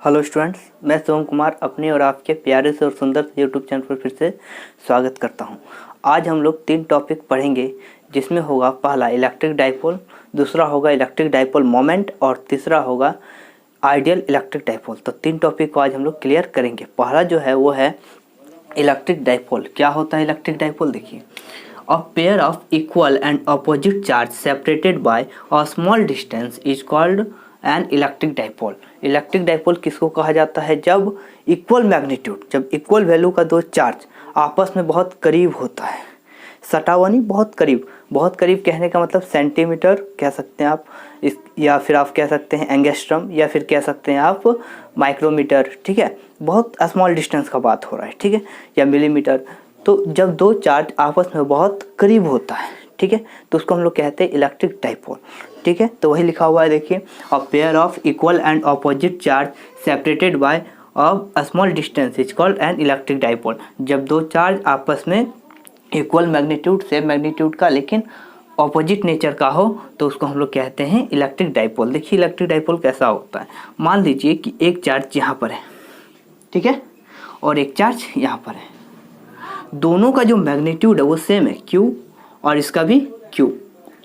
Hello students, मैं सोम कुमार अपने और आपके प्यारे से और सुंदर से यूट्यूब चैनल पर फिर से स्वागत करता हूं। आज हम लोग 3 टॉपिक पढ़ेंगे, जिसमें होगा पहला इलेक्ट्रिक डाइपोल, दूसरा होगा इलेक्ट्रिक डाइपोल मोमेंट और तीसरा होगा आइडियल इलेक्ट्रिक डाइपोल। तो 3 टॉपिक को आज हम लोग क्लियर करेंगे। पहला जो है वो है इलेक्ट्रिक डाइपोल। क्या होता है इलेक्ट्रिक डाइपोल? देखिए, a pair of equal and opposite charge separated by a small distance is called an electric dipole. Electric dipole किसको कहा जाता है? जब इक्वल मैग्नीट्यूड, जब इक्वल वैल्यू का दो चार्ज आपस में बहुत करीब होता है। सटा हुआ नहीं, बहुत करीब। बहुत करीब कहने का मतलब सेंटीमीटर कह सकते हैं आप इस, या फिर आप कह सकते हैं एंगस्ट्रम, या फिर कह सकते हैं आप माइक्रोमीटर। ठीक है, बहुत स्मॉल डिस्टेंस का बात हो रहा है, ठीक है, या मिलीमीटर। तो जब दो चार्ज आपस में बहुत करीब होता है, ठीक है, तो उसको हम लोग कहते हैं इलेक्ट्रिक डाइपोल। ठीक है, तो वही लिखा हुआ है, देखिए, a pair of equal and opposite charge separated by a small distance is called an electric dipole. जब दो चार्ज आपस में इक्वल मैग्नीट्यूड, सेम मैग्नीट्यूड का लेकिन ऑपोजिट नेचर का हो, तो उसको हम लोग कहते हैं इलेक्ट्रिक डाइपोल। देखिए इलेक्ट्रिक डाइपोल कैसा होता है। मान लीजिए कि एक चार्ज यहाँ पर है, ठीक है, और एक चार्ज यहाँ पर है। दोनों का जो मैग्नीट्यूड है वो सेम है, Q, और इसका भी Q।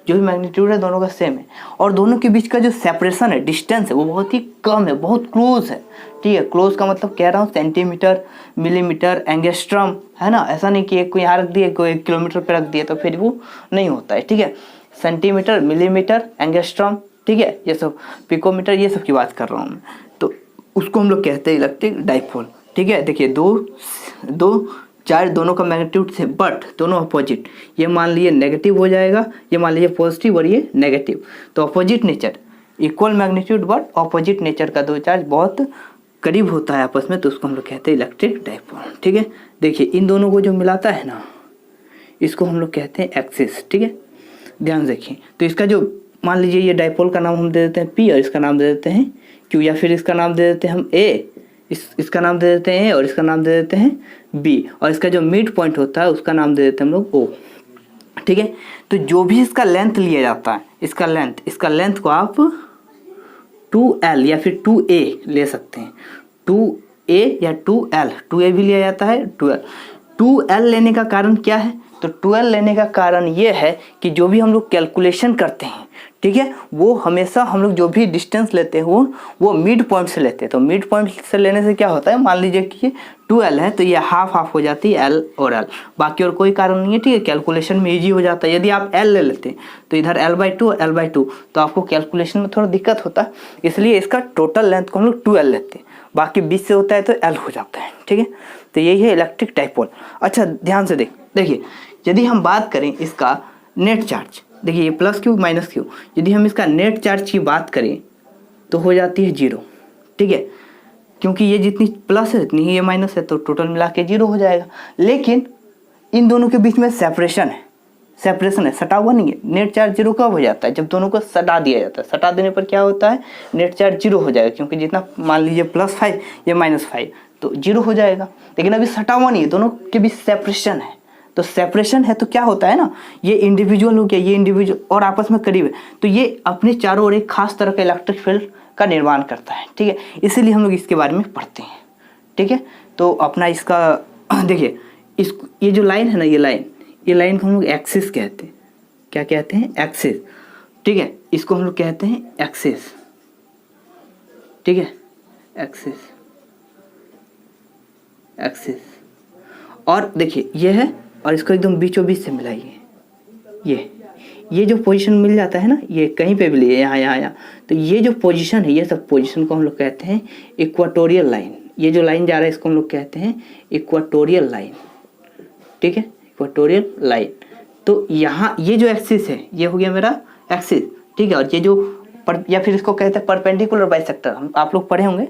जो भी मैग्नीट्यूड है दोनों का सेम है, और दोनों के बीच का जो सेपरेशन है, डिस्टेंस है, वो बहुत ही कम है, बहुत क्लोज है। ठीक है, क्लोज का मतलब कह रहा हूँ सेंटीमीटर, मिलीमीटर, एंगस्ट्रम, है ना। ऐसा नहीं कि एक को यहाँ रख दिया, कोई 1 किलोमीटर पे रख दिया, तो फिर वो नहीं होता है। ठीक है, सेंटीमीटर, मिलीमीटर, एंगस्ट्रम, ठीक है, ये सब, पिकोमीटर, ये सब की बात कर रहा हूँ मैं। तो उसको हम लोग कहते हैं इलेक्ट्रिक डाइपोल। ठीक है, देखिए दो चार्ज, दोनों का मैग्नीट्यूड से, बट दोनों अपोजिट। ये मान लीजिए नेगेटिव हो जाएगा, ये मान लीजिए पॉजिटिव और ये नेगेटिव। तो opposite nature, equal magnitude but opposite nature का दो चार्ज बहुत करीब होता है आपस में, तो उसको हम लोग कहते हैं इलेक्ट्रिक डाइपोल। ठीक है, देखिए इन दोनों को जो मिलाता है ना, इसको हम लोग कहते हैं एक्सिस। ठीक है, ध्यान से देखिए। तो इसका जो, मान लीजिए ये डाइपोल का नाम हम दे देते हैं P, और इसका नाम दे देते हैं Q, या फिर इसका नाम दे देते हैं हम A, इसका नाम दे देते हैं A, और इसका नाम दे देते हैं B, और इसका जो मिड पॉइंट होता है उसका नाम दे देते हैं हम लोग O। ठीक है, तो जो भी इसका लेंथ लिया जाता है, इसका लेंथ को आप 2L या फिर 2A ले सकते हैं। 2A या 2L, 2A भी लिया जाता है, 2L लेने का कारण क्या है? तो 12 लेने का कारण ये है कि जो भी हम लोग कैलकुलेशन करते हैं, ठीक है, वो हमेशा हम लोग जो भी डिस्टेंस लेते हैं वो मिड पॉइंट से लेते हैं। तो मिड पॉइंट से लेने से क्या होता है, मान लीजिए कि ये 2L है, तो ये हाफ हाफ हो जाती है L और L, बाकी और कोई कारण नहीं है। ठीक है, कैलकुलेशन में ईजी हो जाता है। यदि आप L ले लेते हैं तो इधर L/2 और L/2, तो आपको कैलकुलेशन में थोड़ा दिक्कत होता है, इसलिए इसका टोटल लेंथ को हम लोग 2L लेते हैं, बाकी 20 से होता है तो L हो जाता है। ठीक है, तो यही है इलेक्ट्रिक डाइपोल। अच्छा, ध्यान से देखिए, यदि हम बात करें इसका नेट चार्ज, देखिए ये प्लस Q माइनस Q, यदि हम इसका नेट चार्ज की बात करें तो हो जाती है 0। ठीक है, क्योंकि ये जितनी प्लस है इतनी ही ये माइनस है, तो टोटल मिला के 0 हो जाएगा। लेकिन इन दोनों के बीच में सेपरेशन है, सटा हुआ नहीं है। नेट चार्ज 0 कब हो जाता है? जब दोनों को सटा दिया जाता है। सटा देने पर क्या होता है, नेट चार्ज 0 हो जाएगा, क्योंकि जितना, मान लीजिए +5 या -5, तो 0 हो जाएगा। लेकिन अभी सटा हुआ नहीं है, दोनों के बीच सेपरेशन है। तो सेपरेशन है तो क्या होता है ना, ये इंडिविजुअल हो गया, ये इंडिविजुअल और आपस में करीब है, तो ये अपने चारों ओर एक खास तरह का इलेक्ट्रिक फील्ड का निर्माण करता है। ठीक है, इसीलिए हम लोग इसके बारे में पढ़ते हैं। ठीक है, तो अपना इसका देखिए, ये जो लाइन है ना, ये लाइन को हम लोग एक्सिस कहते हैं। क्या कहते हैं? एक्सिस। ठीक है, इसको हम लोग कहते हैं एक्सिस। ठीक है, एक्सिस। और देखिए ये है, और इसको एकदम बीचों बीच से मिलाइए। ये जो पोजीशन मिल जाता है ना, ये कहीं पे भी लिए, यहाँ, तो ये जो पोजीशन है, ये सब पोजीशन को हम लोग कहते हैं इक्वाटोरियल लाइन। ये जो लाइन जा रहा है इसको हम लोग कहते हैं इक्वाटोरियल लाइन। ठीक है, इक्वाटोरियल लाइन। तो यहाँ ये जो एक्सिस है, ये हो गया मेरा एक्सिस। ठीक है, और ये जो या फिर इसको कहते हैं परपेंडिकुलर बाइसेक्टर। आप लोग पढ़े होंगे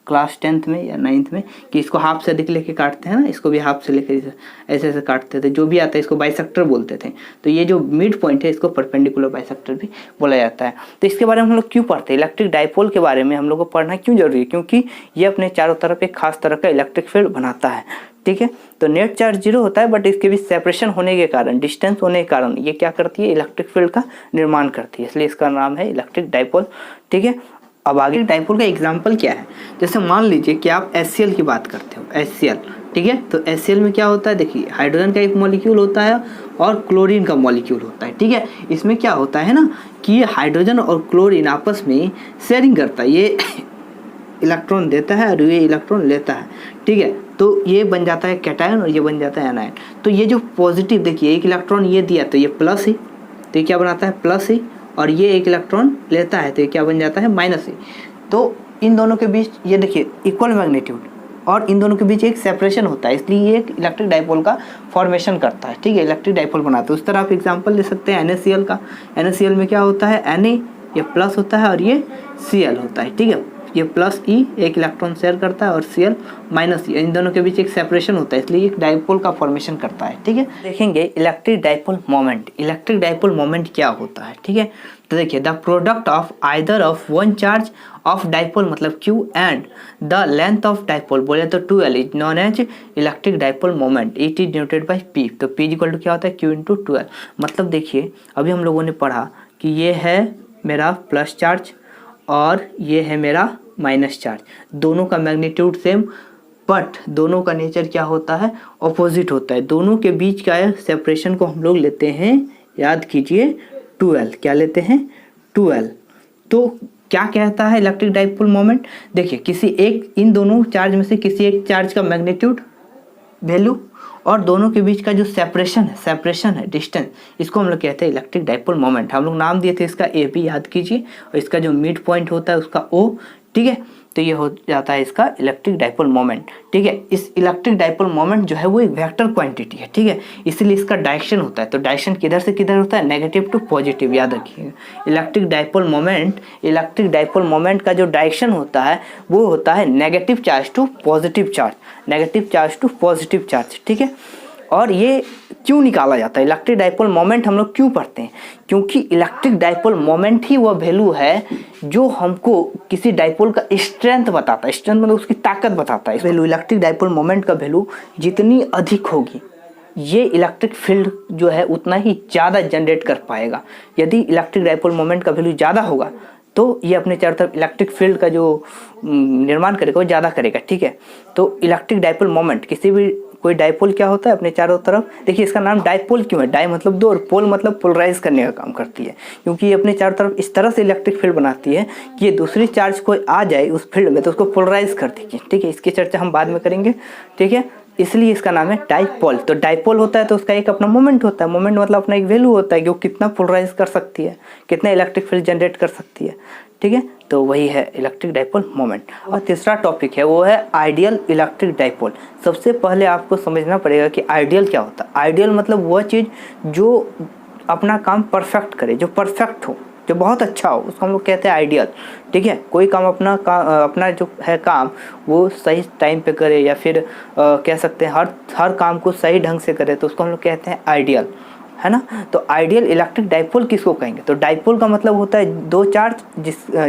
क्लास 10th में या 9th में कि इसको हाफ से लेके काटते हैं ना, इसको भी हाफ से लेकर ऐसे ऐसे काटते थे। जो भी आता है इसको बाइसेक्टर बोलते थे। तो ये जो मिड पॉइंट है इसको परपेंडिकुलर बाइसेक्टर भी बोला जाता है। तो इसके बारे में हम लोग क्यों पढ़ते हैं? इलेक्ट्रिक डाइपोल के बारे में हम लोग को पढ़ना क्यों जरूरी है? क्योंकि ये अपने चारों तरफ एक खास तरह का इलेक्ट्रिक फील्ड बनाता है। ठीक है, तो नेट चार्ज 0 होता है, बट इसके बीच सेपरेशन होने के कारण, डिस्टेंस होने के कारण ये क्या करती है, इलेक्ट्रिक फील्ड का निर्माण करती है, इसलिए इसका नाम है इलेक्ट्रिक डाइपोल। ठीक है, अब आगे डाइपोल का एग्जाम्पल क्या है, जैसे मान लीजिए कि आप HCl की बात करते हो, HCl, ठीक है। तो HCl में क्या होता है, देखिए हाइड्रोजन का एक मॉलिक्यूल होता है और क्लोरीन का मॉलिक्यूल होता है, ठीक है। इसमें क्या होता है ना कि ये हाइड्रोजन और क्लोरीन आपस में शेयरिंग करता है, ये इलेक्ट्रॉन देता है और ये इलेक्ट्रॉन लेता है, ठीक है। तो ये बन जाता है कैटायन और ये बन जाता है एनायन। तो ये जो पॉजिटिव, देखिए एक इलेक्ट्रॉन ये दिया तो ये प्लस है, तो ये क्या बनाता है प्लस है, और ये एक इलेक्ट्रॉन लेता है तो ये क्या बन जाता है माइनस है। तो इन दोनों के बीच ये देखिए इक्वल मैग्नीट्यूड, और इन दोनों के बीच एक सेपरेशन होता है, इसलिए ये एक इलेक्ट्रिक डाइपोल का फॉर्मेशन करता है, ठीक है, इलेक्ट्रिक डाइपोल बनाता है। उस तरह आप एग्जांपल ले सकते हैं NaCl का। NaCl में क्या होता है, Na ये प्लस होता है और ये Cl होता है, ठीक है। ये प्लस E एक इलेक्ट्रॉन शेयर करता है और Cl माइनस E, इन दोनों के बीच एक सेपरेशन होता है, इसलिए एक डाइपोल का फॉर्मेशन करता है, ठीक है। देखेंगे electric dipole moment. Electric dipole moment क्या होता है, ठीक है। तो देखिए the product of either of one charge of dipole मतलब Q and the length of dipole बोले तो 2L is known as electric dipole moment, it is denoted by P। तो P इक्वल टू क्या होता है Q इंटू 2L। मतलब देखिए अभी हम लोगों ने पढ़ा कि ये है मेरा प्लस चार्ज और ये है मेरा माइनस चार्ज, दोनों का मैग्नीट्यूड सेम, बट दोनों का नेचर क्या होता है, ऑपोजिट होता है। दोनों के बीच का सेपरेशन को हम लोग लेते हैं, याद कीजिए 2L, क्या लेते हैं 2L। तो क्या कहता है इलेक्ट्रिक डाइपोल मोमेंट, देखिए किसी एक, इन दोनों चार्ज में से किसी एक चार्ज का मैग्नीट्यूड वैल्यू और दोनों के बीच का जो सेपरेशन है डिस्टेंस, इसको हम लोग कहते हैं इलेक्ट्रिक डाइपोल मोमेंट। हम लोग नाम दिए थे इसका AB, याद कीजिए, और इसका जो मिड पॉइंट होता है उसका O, ठीक है। तो ये हो जाता है इसका इलेक्ट्रिक डाइपोल मोमेंट, ठीक है। इस इलेक्ट्रिक डाइपोल मोमेंट जो है वो एक वेक्टर क्वांटिटी है, ठीक है, इसलिए इसका डायरेक्शन होता है। तो डायरेक्शन किधर से किधर होता है, नेगेटिव टू पॉजिटिव, याद रखिएगा। इलेक्ट्रिक डाइपोल मोमेंट का जो डायरेक्शन होता है वो होता है negative charge to positive charge, ठीक है। और ये क्यों निकाला जाता है, इलेक्ट्रिक डाइपोल मोमेंट हम लोग क्यों पढ़ते हैं, क्योंकि इलेक्ट्रिक डाइपोल मोमेंट ही वह वैल्यू है जो हमको किसी डाइपोल का स्ट्रेंथ बताता है, स्ट्रेंथ मतलब उसकी ताकत बताता है। वैल्यू इलेक्ट्रिक डाइपोल मोमेंट का वैल्यू जितनी अधिक होगी ये इलेक्ट्रिक फील्ड जो है उतना ही ज़्यादा जनरेट कर पाएगा। यदि इलेक्ट्रिक डाइपोल मोमेंट का वैल्यू ज़्यादा होगा तो ये अपने चारों तरफ इलेक्ट्रिक फील्ड का जो निर्माण करेगा वो ज़्यादा करेगा, ठीक है। तो इलेक्ट्रिक डाइपोल मोमेंट, किसी भी कोई डाइपोल क्या होता है अपने चारों तरफ, देखिए इसका नाम डाइपोल क्यों है, डाई मतलब दो और पोल मतलब पोलराइज करने का काम करती है, क्योंकि ये अपने चारों तरफ इस तरह से इलेक्ट्रिक फील्ड बनाती है कि ये दूसरी चार्ज कोई आ जाए उस फील्ड में तो उसको पोलराइज कर देगी, ठीक है। इसकी चर्चा हम बाद में करेंगे, ठीक है, इसलिए इसका नाम है डाइपोल। तो डाइपोल होता है तो उसका एक अपना मोमेंट होता है, मोमेंट मतलब अपना एक वैल्यू होता है कि वो कितना पोलराइज कर सकती है, कितना इलेक्ट्रिक फील्ड जनरेट कर सकती है, ठीक है। तो वही है इलेक्ट्रिक डाइपोल मोमेंट। और तीसरा टॉपिक है वो है आइडियल इलेक्ट्रिक डाइपोल। सबसे पहले आपको समझना पड़ेगा कि आइडियल क्या होता है। आइडियल मतलब वह चीज़ जो अपना काम परफेक्ट करे, जो परफेक्ट हो, जो बहुत अच्छा हो, उसको हम लोग कहते हैं आइडियल, ठीक है। कोई काम अपना जो है काम वो सही टाइम पे करे या फिर कह सकते हैं हर काम को सही ढंग से करे तो उसको हम लोग कहते हैं आइडियल, है ना। तो आइडियल इलेक्ट्रिक डाइपोल किसको कहेंगे, तो डाइपोल का मतलब होता है दो चार्ज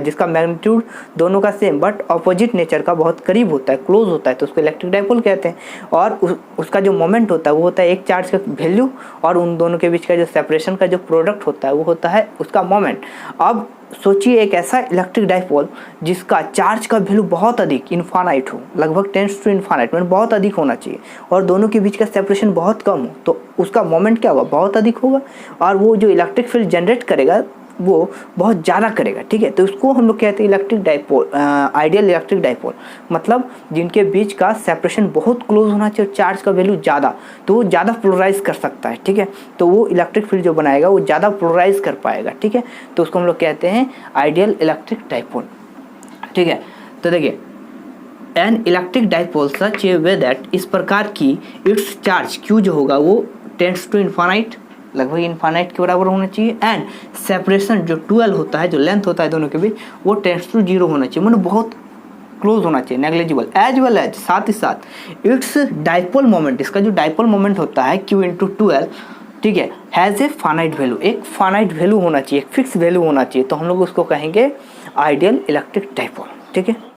जिसका मैग्नीट्यूड दोनों का सेम बट ऑपोजिट नेचर का बहुत करीब होता है, क्लोज होता है, तो उसको इलेक्ट्रिक डाइपोल कहते हैं। और उसका जो मोमेंट होता है वो होता है एक चार्ज का वैल्यू और उन दोनों के बीच का जो सेपरेशन का जो प्रोडक्ट होता है वो होता है उसका मोमेंट। अब सोचिए एक ऐसा इलेक्ट्रिक डाइपोल जिसका चार्ज का वैल्यू बहुत अधिक इनफाइनाइट हो, लगभग टेंड्स टू इनफाइनाइट, मतलब बहुत अधिक होना चाहिए, और दोनों के बीच का सेपरेशन बहुत कम हो, तो उसका मोमेंट क्या होगा, बहुत अधिक होगा, और वो जो इलेक्ट्रिक फील्ड जनरेट करेगा वो बहुत ज़्यादा करेगा, ठीक है। तो उसको हम लोग कहते हैं electric dipole, ideal electric dipole, मतलब जिनके बीच का सेपरेशन बहुत क्लोज होना चाहिए और चार्ज का वैल्यू ज़्यादा, तो वो ज़्यादा पोलराइज कर सकता है, ठीक है। तो वो इलेक्ट्रिक फील्ड जो बनाएगा वो ज़्यादा पोलराइज कर पाएगा, ठीक है। तो उसको हम लोग कहते हैं आइडियल इलेक्ट्रिक डाइपोल, ठीक है। तो देखिए an electric dipole such A way that, इस प्रकार की इट्स चार्ज Q जो होगा वो टेंड्स टू इनफाइनाइट, लगभग इनफाइनाइट के बराबर होना चाहिए, एंड सेपरेशन जो 2L होता है, जो लेंथ होता है दोनों के बीच, वो टेंड्स टू 0 होना चाहिए, मतलब बहुत क्लोज होना चाहिए, नेग्लिजिबल, एज वेल एज साथ ही साथ इट्स डाइपोल मोमेंट, इसका जो डाइपोल मोमेंट होता है Q इंटू 2L, ठीक है, हैज़ ए फाइनाइट वैल्यू, एक फाइनाइट वैल्यू होना चाहिए, एक फिक्स वैल्यू होना चाहिए, तो हम लोग उसको कहेंगे आइडियल इलेक्ट्रिक डाइपोल, ठीक है।